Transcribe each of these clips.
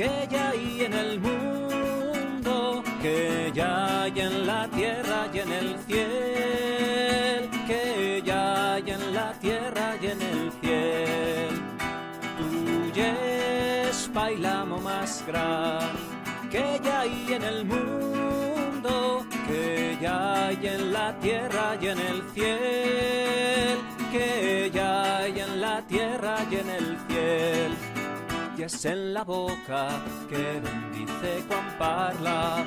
que ya hay en el mundo, que ya hay en la tierra y en el cielo, que ya hay en la tierra y en el cielo. Tu yes bailamo más gran, que ya hay en el mundo, que ya hay en la tierra y en el cielo, que ya hay en la tierra y en el cielo. Y es en la boca que bendice quan parla,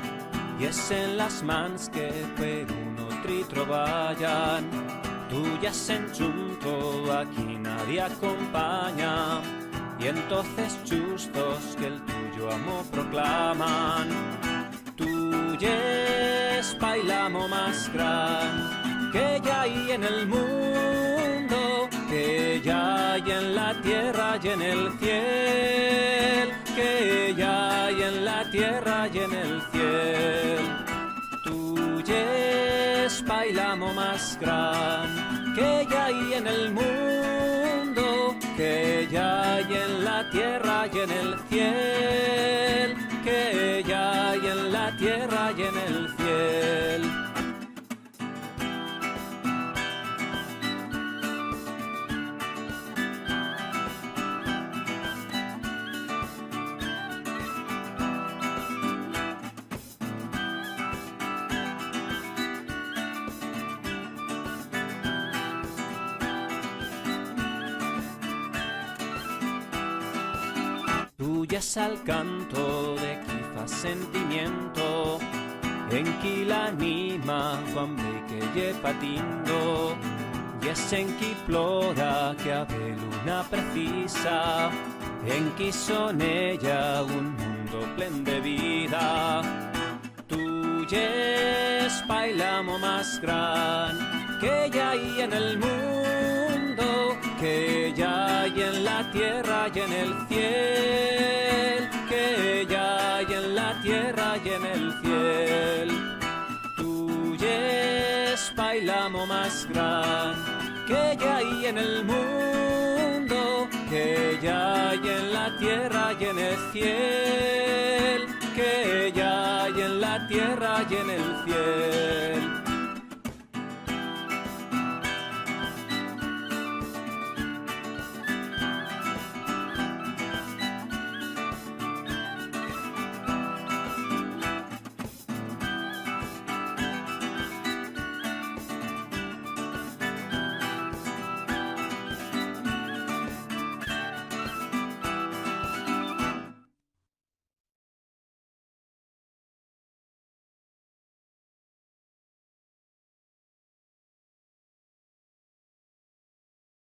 i és en las mans que per un otro troballan. Tú ya sent junto, aquí nadie acompaña, y entonces justos que el tuyo amor proclaman. Tú es bailamo más gran, que ya hay en el mundo, que ya hay en la tierra y en el cielo, que ya hay en la tierra y en el cielo. Tú es bailamo más gran, que ya hay en el mundo, que ya hay en la tierra y en el cielo, que ya hay en la tierra y en el cielo. Tuya es al canto de qui fa sentimiento, en qui l'anima quan ve que lle patindo, y es en qui plora que a ve luna precisa, en qui son ella un mundo plen de vida. Tuya es bailamo más gran, que ya hay en el mundo, que ya hay en la tierra y en el cielo, que ya hay en la tierra y en el cielo. Tuya es bailamo más gran, que ya hay en el mundo, que ya hay en la tierra y en el cielo, que ya hay en la tierra y en el cielo.